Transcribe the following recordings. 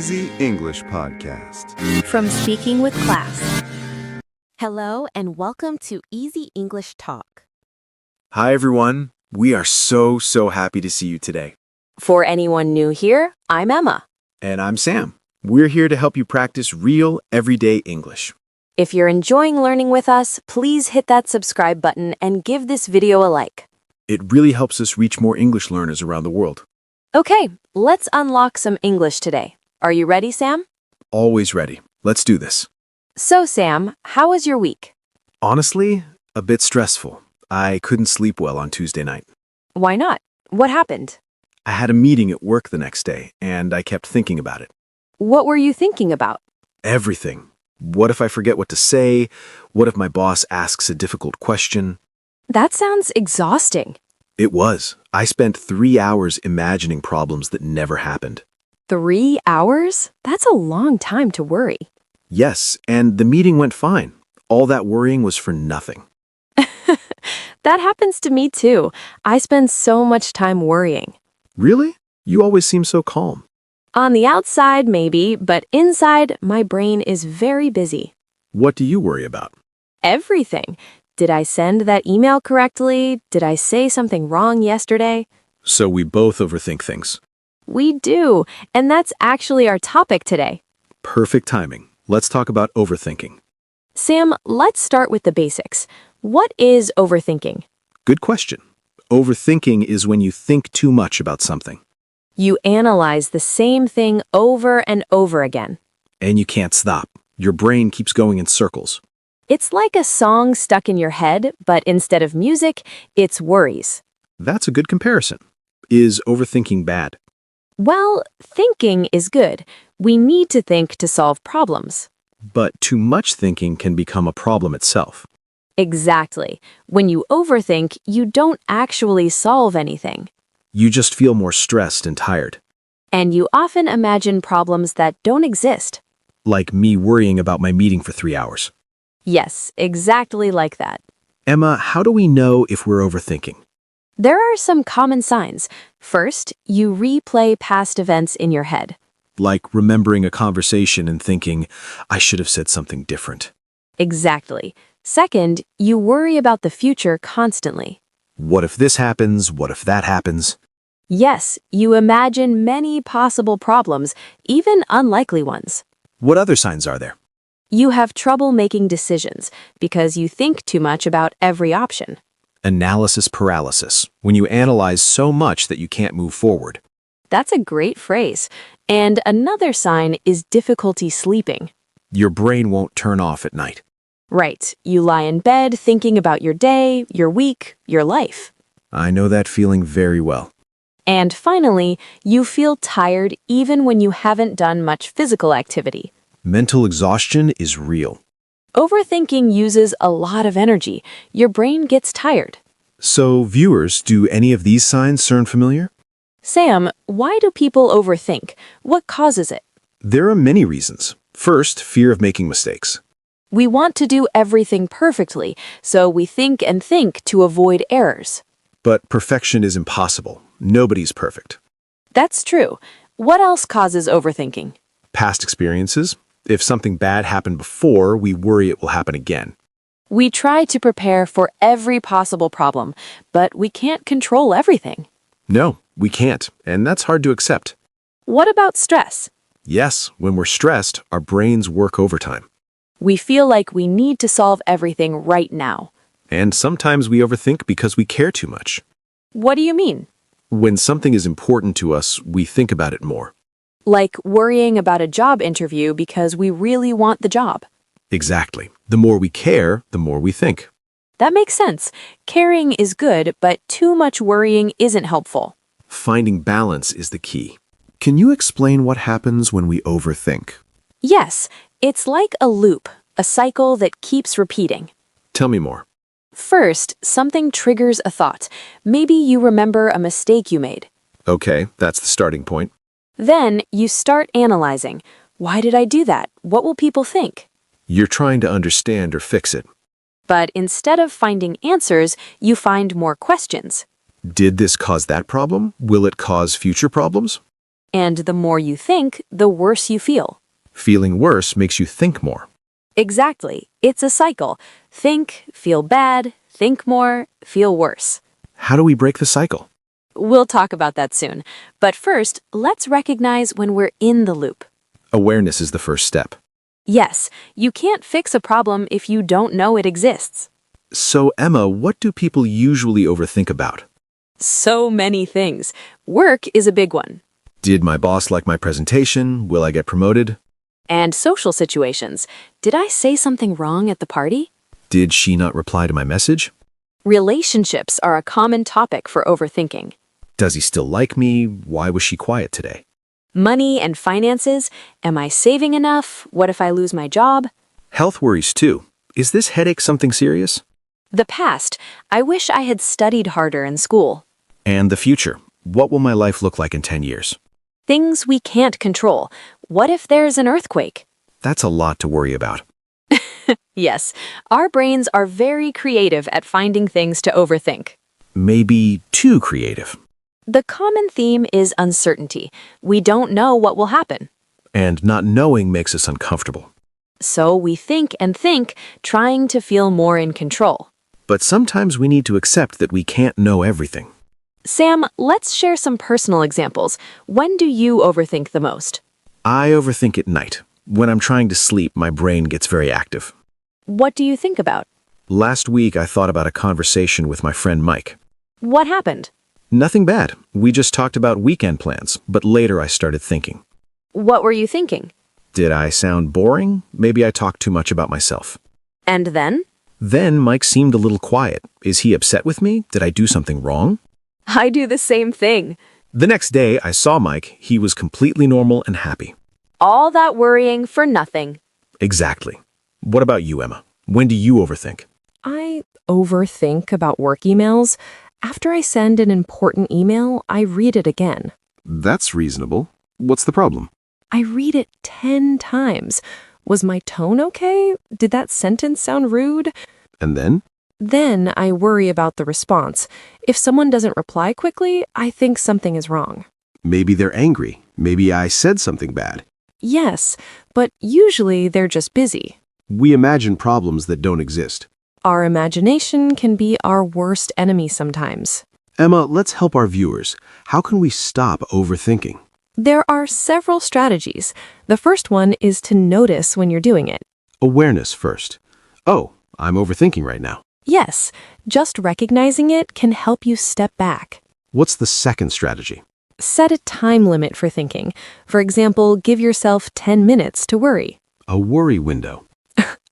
Easy English Podcast. From Speaking with Class. Hello and welcome to Easy English Talk. Hi, everyone. We are so happy to see you today. For anyone new here, I'm Emma. And I'm Sam. We're here to help you practice real, everyday English. If you're enjoying learning with us, please hit that subscribe button and give this video a like. It really helps us reach more English learners around the world. Okay, let's unlock some English today. Are you ready, Sam? Always ready. Let's do this. So, Sam, how was your week? Honestly, a bit stressful. I couldn't sleep well on Tuesday night. Why not? What happened? I had a meeting at work the next day, and I kept thinking about it. What were you thinking about? Everything. What if I forget what to say? What if my boss asks a difficult question? That sounds exhausting. It was. I spent 3 hours imagining problems that never happened. 3 hours? That's a long time to worry. Yes, and the meeting went fine. All that worrying was for nothing. That happens to me too. I spend so much time worrying. Really? You always seem so calm. On the outside, maybe, but inside, my brain is very busy. What do you worry about? Everything. Did I send that email correctly? Did I say something wrong yesterday? So we both overthink things. We do, and that's actually our topic today. Perfect timing. Let's talk about overthinking. Sam, let's start with the basics. What is overthinking? Good question. Overthinking is when you think too much about something. You analyze the same thing over and over again. And you can't stop. Your brain keeps going in circles. It's like a song stuck in your head, but instead of music, it's worries. That's a good comparison. Is overthinking bad? Well, thinking is good. We need to think to solve problems. But too much thinking can become a problem itself. Exactly. When you overthink, you don't actually solve anything. You just feel more stressed and tired. And you often imagine problems that don't exist. Like me worrying about my meeting for 3 hours. Yes, exactly like that. Emma, how do we know if we're overthinking? There are some common signs. First, you replay past events in your head. Like remembering a conversation and thinking, I should have said something different. Exactly. Second, you worry about the future constantly. What if this happens? What if that happens? Yes, you imagine many possible problems, even unlikely ones. What other signs are there? You have trouble making decisions because you think too much about every option. Analysis paralysis, when you analyze so much that you can't move forward. That's a great phrase. And another sign is difficulty sleeping. Your brain won't turn off at night. Right. You lie in bed thinking about your day, your week, your life. I know that feeling very well. And finally, you feel tired even when you haven't done much physical activity. Mental exhaustion is real. Overthinking uses a lot of energy. Your brain gets tired. So, viewers, do any of these signs sound familiar? Sam, why do people overthink? What causes it? There are many reasons. First, fear of making mistakes. We want to do everything perfectly, so we think and think to avoid errors. But perfection is impossible. Nobody's perfect. That's true. What else causes overthinking? Past experiences. If something bad happened before, we worry it will happen again. We try to prepare for every possible problem, but we can't control everything. No, we can't, and that's hard to accept. What about stress? Yes, when we're stressed, our brains work overtime. We feel like we need to solve everything right now. And sometimes we overthink because we care too much. What do you mean? When something is important to us, we think about it more. Like worrying about a job interview because we really want the job. Exactly. The more we care, the more we think. That makes sense. Caring is good, but too much worrying isn't helpful. Finding balance is the key. Can you explain what happens when we overthink? Yes, it's like a loop, a cycle that keeps repeating. Tell me more. First, something triggers a thought. Maybe you remember a mistake you made. Okay, that's the starting point. Then you start analyzing. Why did I do that? What will people think? You're trying to understand or fix it. But instead of finding answers, you find more questions. Did this cause that problem? Will it cause future problems? And the more you think, the worse you feel. Feeling worse makes you think more. Exactly. It's a cycle. Think, feel bad, think more, feel worse. How do we break the cycle? We'll talk about that soon. But first, let's recognize when we're in the loop. Awareness is the first step. Yes, you can't fix a problem if you don't know it exists. So, Emma, what do people usually overthink about? So many things. Work is a big one. Did my boss like my presentation? Will I get promoted? And social situations. Did I say something wrong at the party? Did she not reply to my message? Relationships are a common topic for overthinking. Does he still like me? Why was she quiet today? Money and finances. Am I saving enough? What if I lose my job? Health worries too. Is this headache something serious? The past. I wish I had studied harder in school. And the future. What will my life look like in 10 years? Things we can't control. What if there's an earthquake? That's a lot to worry about. Yes, our brains are very creative at finding things to overthink. Maybe too creative. The common theme is uncertainty. We don't know what will happen. And not knowing makes us uncomfortable. So we think and think, trying to feel more in control. But sometimes we need to accept that we can't know everything. Sam, let's share some personal examples. When do you overthink the most? I overthink at night. When I'm trying to sleep, my brain gets very active. What do you think about? Last week, I thought about a conversation with my friend Mike. What happened? Nothing bad. We just talked about weekend plans, but later I started thinking. What were you thinking? Did I sound boring? Maybe I talked too much about myself. And then? Then Mike seemed a little quiet. Is he upset with me? Did I do something wrong? I do the same thing. The next day, I saw Mike. He was completely normal and happy. All that worrying for nothing. Exactly. What about you, Emma? When do you overthink? I overthink about work emails. After I send an important email, I read it again. That's reasonable. What's the problem? I read it 10 times. Was my tone okay? Did that sentence sound rude? And then? Then I worry about the response. If someone doesn't reply quickly, I think something is wrong. Maybe they're angry. Maybe I said something bad. Yes, but usually they're just busy. We imagine problems that don't exist. Our imagination can be our worst enemy sometimes. Emma, let's help our viewers. How can we stop overthinking? There are several strategies. The first one is to notice when you're doing it. Awareness first. Oh, I'm overthinking right now. Yes, just recognizing it can help you step back. What's the second strategy? Set a time limit for thinking. For example, give yourself 10 minutes to worry. A worry window.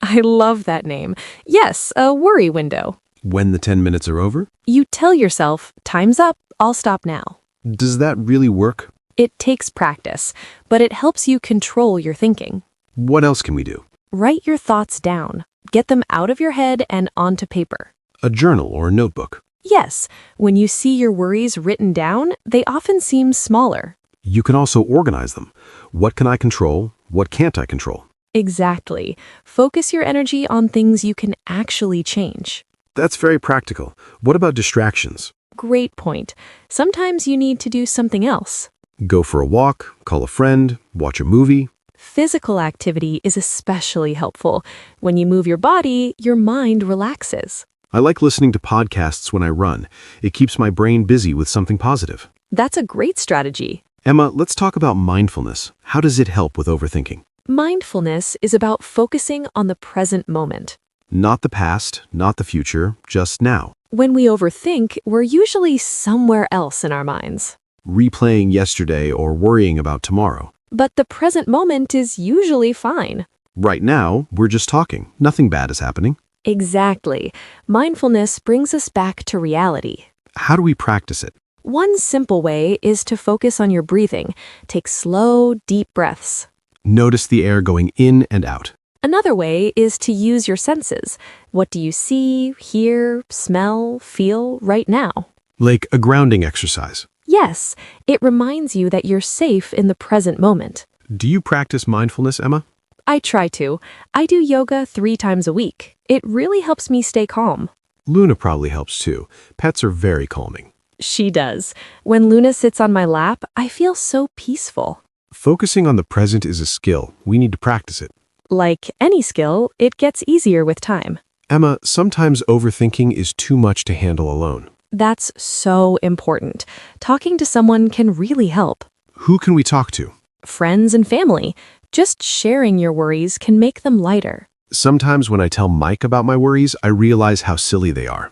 I love that name. Yes, a worry window. When the 10 minutes are over? You tell yourself, time's up, I'll stop now. Does that really work? It takes practice, but it helps you control your thinking. What else can we do? Write your thoughts down. Get them out of your head and onto paper. A journal or a notebook. Yes, when you see your worries written down, they often seem smaller. You can also organize them. What can I control? What can't I control? Exactly. Focus your energy on things you can actually change. That's very practical. What about distractions? Great point. Sometimes you need to do something else. Go for a walk, call a friend, watch a movie. Physical activity is especially helpful. When you move your body, your mind relaxes. I like listening to podcasts when I run. It keeps my brain busy with something positive. That's a great strategy. Emma, let's talk about mindfulness. How does it help with overthinking? Mindfulness is about focusing on the present moment. Not the past, not the future, just now. When we overthink, we're usually somewhere else in our minds. Replaying yesterday or worrying about tomorrow. But the present moment is usually fine. Right now, we're just talking. Nothing bad is happening. Exactly. Mindfulness brings us back to reality. How do we practice it? One simple way is to focus on your breathing. Take slow, deep breaths. Notice the air going in and out. Another way is to use your senses. What do you see, hear, smell, feel right now? Like a grounding exercise. Yes, it reminds you that you're safe in the present moment. Do you practice mindfulness, Emma? I try to. I do yoga 3 times a week. It really helps me stay calm. Luna probably helps too. Pets are very calming. She does. When Luna sits on my lap, I feel so peaceful. Focusing on the present is a skill. We need to practice it. Like any skill, it gets easier with time. Emma, sometimes overthinking is too much to handle alone. That's so important. Talking to someone can really help. Who can we talk to? Friends and family. Just sharing your worries can make them lighter. Sometimes when I tell Mike about my worries, I realize how silly they are.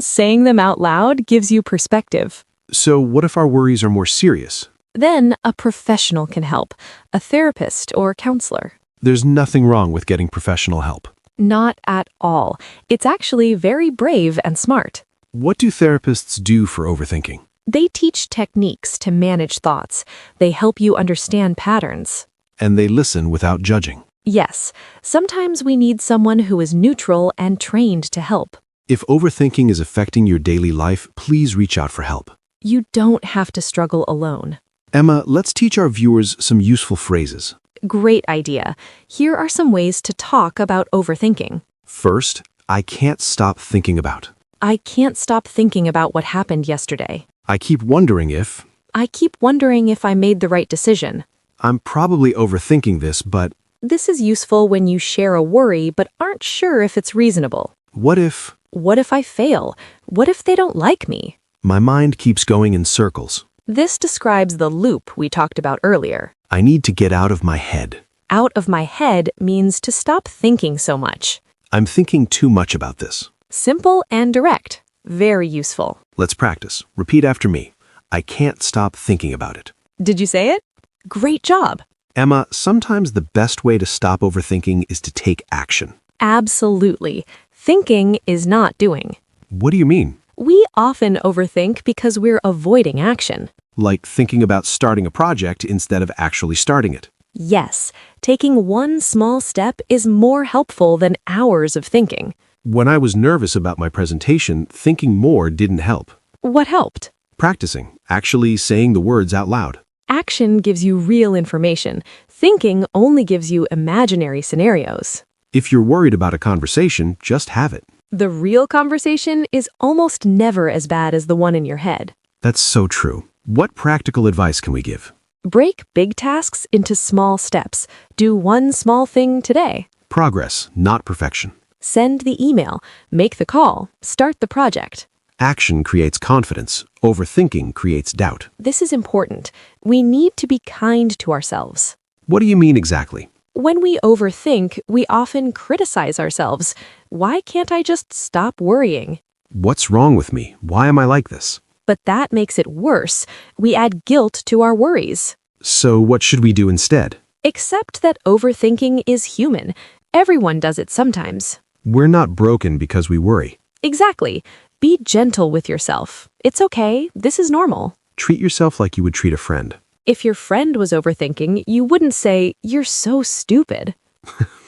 Saying them out loud gives you perspective. So what if our worries are more serious? Then a professional can help, a therapist or counselor. There's nothing wrong with getting professional help. Not at all. It's actually very brave and smart. What do therapists do for overthinking? They teach techniques to manage thoughts. They help you understand patterns. And they listen without judging. Yes, sometimes we need someone who is neutral and trained to help. If overthinking is affecting your daily life, please reach out for help. You don't have to struggle alone. Emma, let's teach our viewers some useful phrases. Great idea. Here are some ways to talk about overthinking. First, I can't stop thinking about. I can't stop thinking about what happened yesterday. I keep wondering if. I keep wondering if I made the right decision. I'm probably overthinking this, but This is useful when you share a worry but aren't sure if it's reasonable. what if? What if I fail? What if they don't like me? My mind keeps going in circles. This describes the loop we talked about earlier. I need to get out of my head. Out of my head means to stop thinking so much. I'm thinking too much about this. Simple and direct. Very useful. Let's practice. Repeat after me. I can't stop thinking about it. Did you say it? Great job. Emma, sometimes the best way to stop overthinking is to take action. Absolutely. Thinking is not doing. What do you mean? We often overthink because we're avoiding action. Like thinking about starting a project instead of actually starting it. Yes, taking one small step is more helpful than hours of thinking. When I was nervous about my presentation, thinking more didn't help. What helped? Practicing, actually saying the words out loud. Action gives you real information. Thinking only gives you imaginary scenarios. If you're worried about a conversation, just have it. The real conversation is almost never as bad as the one in your head. That's so true. What practical advice can we give? Break big tasks into small steps. Do one small thing today. Progress, not perfection. Send the email. Make the call. Start the project. Action creates confidence. Overthinking creates doubt. This is important. We need to be kind to ourselves. What do you mean exactly? When we overthink, we often criticize ourselves. Why can't I just stop worrying? What's wrong with me? Why am I like this? But that makes it worse. We add guilt to our worries. So what should we do instead? Accept that overthinking is human. Everyone does it sometimes. We're not broken because we worry. Exactly. Be gentle with yourself. It's okay. This is normal. Treat yourself like you would treat a friend. If your friend was overthinking, you wouldn't say, "You're so stupid."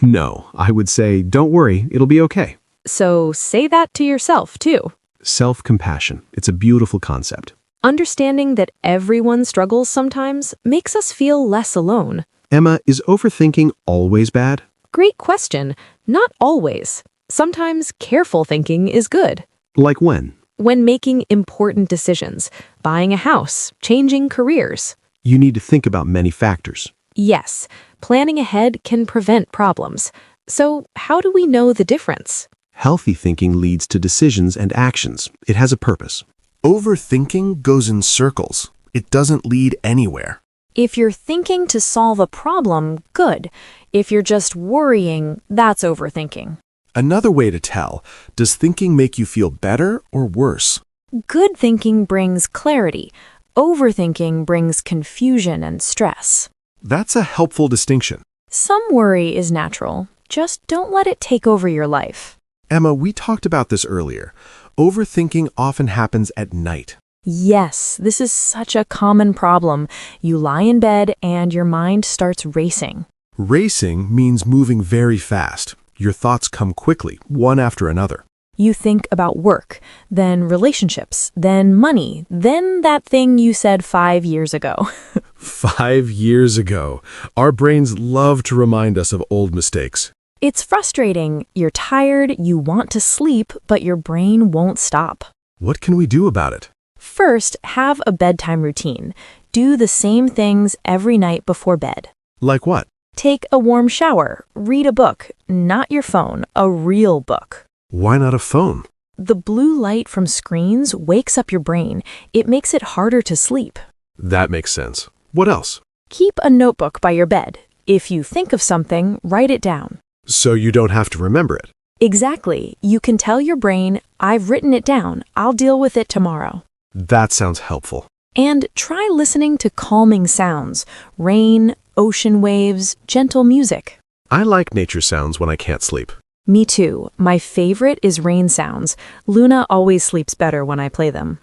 No, I would say, don't worry, it'll be okay. So say that to yourself, too. Self-compassion. It's a beautiful concept. Understanding that everyone struggles sometimes makes us feel less alone. Emma, is overthinking always bad? Great question. Not always. Sometimes careful thinking is good. Like when? When making important decisions, buying a house, changing careers. You need to think about many factors. Yes, planning ahead can prevent problems. So how do we know the difference? Healthy thinking leads to decisions and actions. It has a purpose. Overthinking goes in circles. It doesn't lead anywhere. If you're thinking to solve a problem, good. If you're just worrying, that's overthinking. Another way to tell, does thinking make you feel better or worse? Good thinking brings clarity. Overthinking brings confusion and stress. That's a helpful distinction. Some worry is natural. Just don't let it take over your life. Emma, we talked about this earlier. Overthinking often happens at night. Yes, this is such a common problem. You lie in bed and your mind starts racing. Racing means moving very fast. Your thoughts come quickly, one after another. You think about work, then relationships, then money, then that thing you said 5 years ago. 5 years ago. Our brains love to remind us of old mistakes. It's frustrating. You're tired, you want to sleep, but your brain won't stop. What can we do about it? First, have a bedtime routine. Do the same things every night before bed. Like what? Take a warm shower. Read a book. Not your phone, a real book. Why not a phone? The blue light from screens wakes up your brain. It makes it harder to sleep. That makes sense. What else? Keep a notebook by your bed. If you think of something, write it down. So you don't have to remember it. Exactly. You can tell your brain, I've written it down. I'll deal with it tomorrow. That sounds helpful. And try listening to calming sounds, rain, ocean waves, gentle music. I like nature sounds when I can't sleep. Me too. My favorite is rain sounds. Luna always sleeps better when I play them.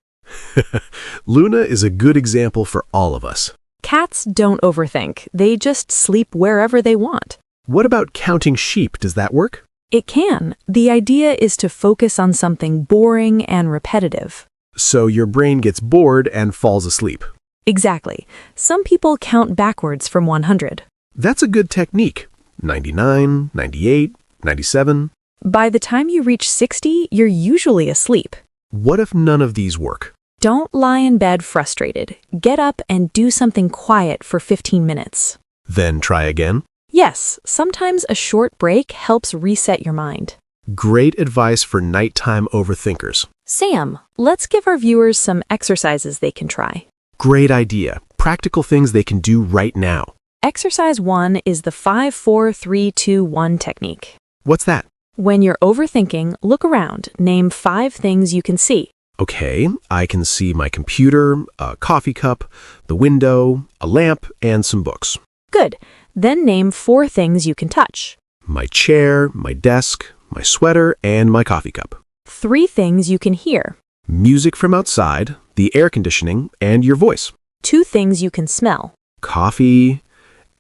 Luna is a good example for all of us. Cats don't overthink. They just sleep wherever they want. What about counting sheep? Does that work? It can. The idea is to focus on something boring and repetitive. So your brain gets bored and falls asleep. Exactly. Some people count backwards from 100. That's a good technique. 99, 98, 97. By the time you reach 60, you're usually asleep. What if none of these work? Don't lie in bed frustrated. Get up and do something quiet for 15 minutes. Then try again. Yes, sometimes a short break helps reset your mind. Great advice for nighttime overthinkers. Sam, let's give our viewers some exercises they can try. Great idea. Practical things they can do right now. Exercise 1 is the 5-4-3-2-1 technique. What's that? When you're overthinking, look around. Name 5 things you can see. Okay, I can see my computer, a coffee cup, the window, a lamp, and some books. Good. Then name 4 things you can touch. My chair, my desk, my sweater, and my coffee cup. 3 things you can hear. Music from outside, the air conditioning, and your voice. 2 things you can smell. Coffee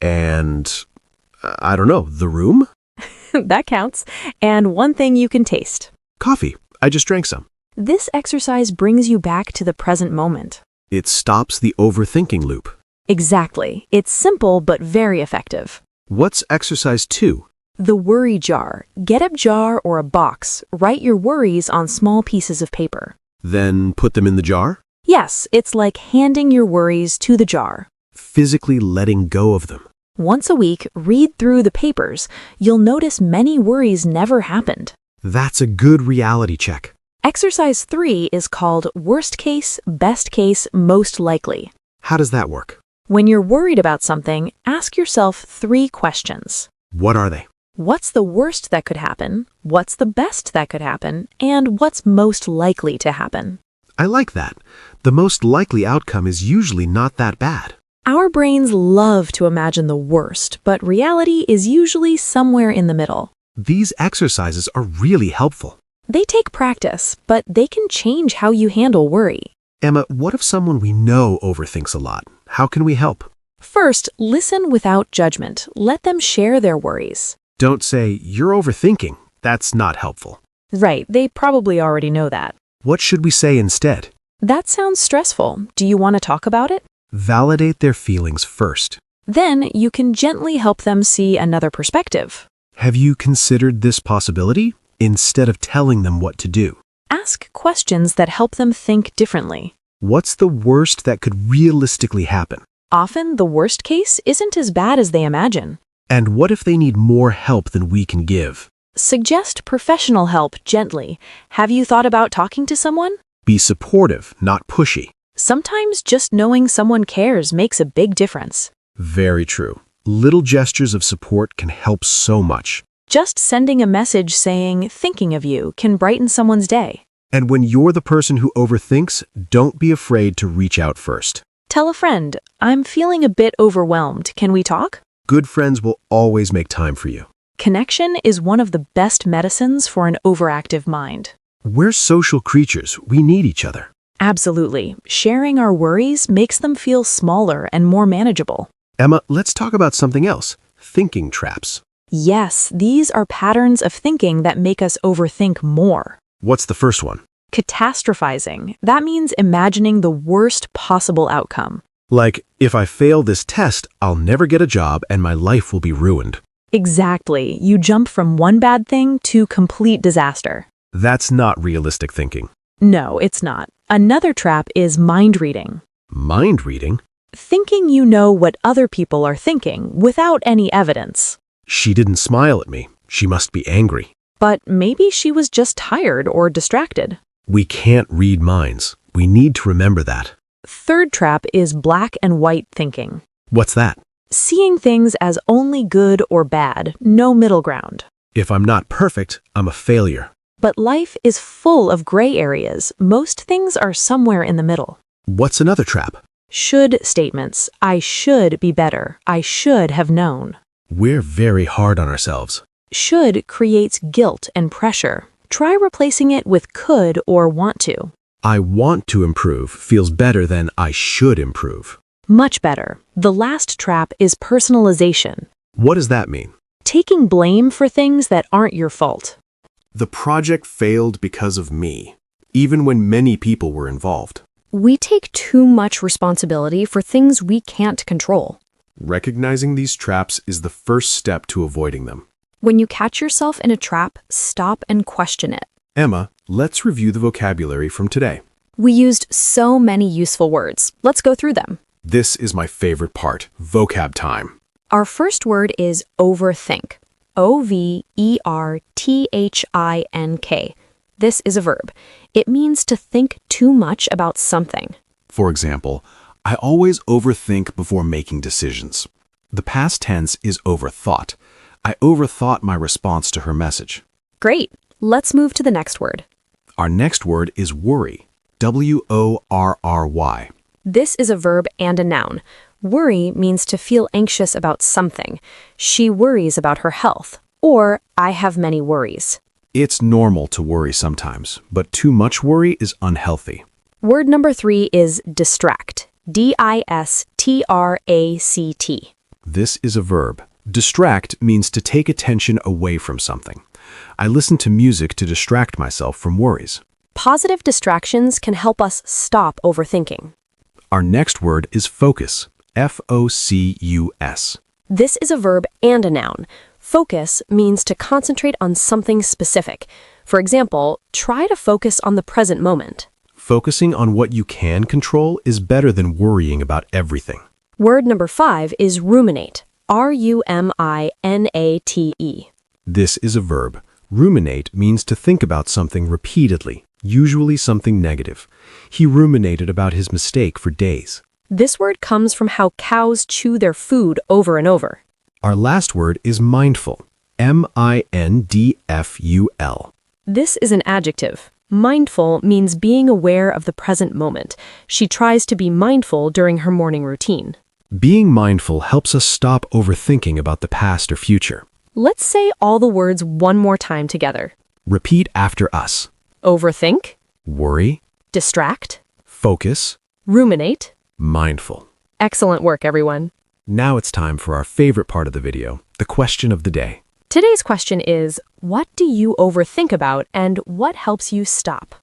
and, I don't know, the room? That counts. And 1 thing you can taste. Coffee. I just drank some. This exercise brings you back to the present moment. It stops the overthinking loop. Exactly. It's simple but very effective. What's exercise 2? The worry jar. Get a jar or a box. Write your worries on small pieces of paper. Then put them in the jar? Yes, it's like handing your worries to the jar. Physically letting go of them. Once a week, read through the papers. You'll notice many worries never happened. That's a good reality check. Exercise 3 is called worst case, best case, most likely. How does that work? When you're worried about something, ask yourself 3 questions. What are they? What's the worst that could happen? What's the best that could happen? And what's most likely to happen? I like that. The most likely outcome is usually not that bad. Our brains love to imagine the worst, but reality is usually somewhere in the middle. These exercises are really helpful. They take practice, but they can change how you handle worry. Emma, what if someone we know overthinks a lot? How can we help? First, listen without judgment. Let them share their worries. Don't say, you're overthinking. That's not helpful. Right, they probably already know that. What should we say instead? That sounds stressful. Do you want to talk about it? Validate their feelings first. Then you can gently help them see another perspective. Have you considered this possibility? Instead of telling them what to do. Ask questions that help them think differently. What's the worst that could realistically happen? Often, the worst case isn't as bad as they imagine. And what if they need more help than we can give? Suggest professional help gently. Have you thought about talking to someone? Be supportive, not pushy. Sometimes just knowing someone cares makes a big difference. Very true. Little gestures of support can help so much. Just sending a message saying, thinking of you, can brighten someone's day. And when you're the person who overthinks, don't be afraid to reach out first. Tell a friend, I'm feeling a bit overwhelmed. Can we talk? Good friends will always make time for you. Connection is one of the best medicines for an overactive mind. We're social creatures. We need each other. Absolutely. Sharing our worries makes them feel smaller and more manageable. Emma, let's talk about something else. Thinking traps. Yes, these are patterns of thinking that make us overthink more. What's the first one? Catastrophizing. That means imagining the worst possible outcome. Like, if I fail this test, I'll never get a job and my life will be ruined. Exactly. You jump from one bad thing to complete disaster. That's not realistic thinking. No, it's not. Another trap is mind reading. Mind reading? Thinking you know what other people are thinking without any evidence. She didn't smile at me. She must be angry. But maybe she was just tired or distracted. We can't read minds. We need to remember that. Third trap is black and white thinking. What's that? Seeing things as only good or bad, no middle ground. If I'm not perfect, I'm a failure. But life is full of gray areas. Most things are somewhere in the middle. What's another trap? Should statements. I should be better. I should have known. We're very hard on ourselves. Should creates guilt and pressure. Try replacing it with could or want to. I want to improve feels better than I should improve. Much better. The last trap is personalization. What does that mean? Taking blame for things that aren't your fault. The project failed because of me, even when many people were involved. We take too much responsibility for things we can't control. Recognizing these traps is the first step to avoiding them. When you catch yourself in a trap, stop and question it. Emma, let's review the vocabulary from today. We used so many useful words. Let's go through them. This is my favorite part, vocab time. Our first word is overthink. O-V-E-R-T-H-I-N-K. This is a verb. It means to think too much about something. For example, I always overthink before making decisions. The past tense is overthought. I overthought my response to her message. Great. Let's move to the next word. Our next word is worry. W-O-R-R-Y. This is a verb and a noun. Worry means to feel anxious about something. She worries about her health. Or, I have many worries. It's normal to worry sometimes, but too much worry is unhealthy. Word number 3 is distract. D-I-S-T-R-A-C-T. This is a verb. Distract means to take attention away from something. I listen to music to distract myself from worries. Positive distractions can help us stop overthinking. Our next word is focus. F-O-C-U-S. This is a verb and a noun. Focus means to concentrate on something specific. For example, try to focus on the present moment. Focusing on what you can control is better than worrying about everything. Word number 5 is ruminate. R-U-M-I-N-A-T-E. This is a verb. Ruminate means to think about something repeatedly, usually something negative. He ruminated about his mistake for days. This word comes from how cows chew their food over and over. Our last word is mindful. M-I-N-D-F-U-L. This is an adjective. Mindful means being aware of the present moment. She tries to be mindful during her morning routine. Being mindful helps us stop overthinking about the past or future. Let's say all the words one more time together. Repeat after us. Overthink, Worry, distract, focus, ruminate. mindful. Excellent work, everyone. Now it's time for our favorite part of the video, the question of the day. Today's question is, what do you overthink about and what helps you stop?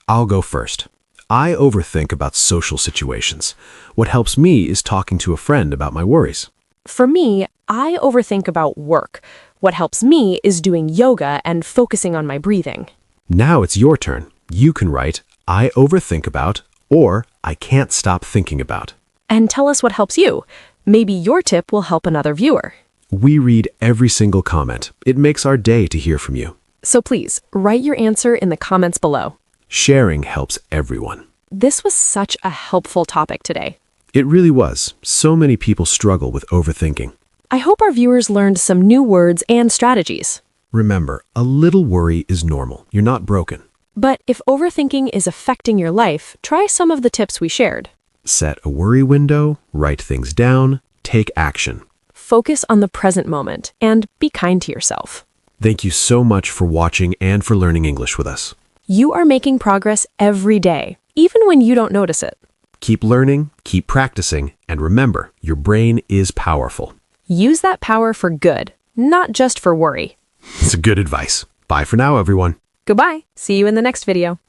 I'll go first. I overthink about social situations. What helps me is talking to a friend about my worries. For me, I overthink about work. What helps me is doing yoga and focusing on my breathing. Now it's your turn. You can write, I overthink about, or I can't stop thinking about. And tell us what helps you. Maybe your tip will help another viewer. We read every single comment. It makes our day to hear from you. So please, write your answer in the comments below. Sharing helps everyone. This was such a helpful topic today. It really was. So many people struggle with overthinking. I hope our viewers learned some new words and strategies. Remember, a little worry is normal. You're not broken. But if overthinking is affecting your life, try some of the tips we shared. Set a worry window, write things down, take action. Focus on the present moment and be kind to yourself. Thank you so much for watching and for learning English with us. You are making progress every day, even when you don't notice it. Keep learning, keep practicing, and remember, your brain is powerful. Use that power for good, not just for worry. It's good advice. Bye for now, everyone. Goodbye. See you in the next video.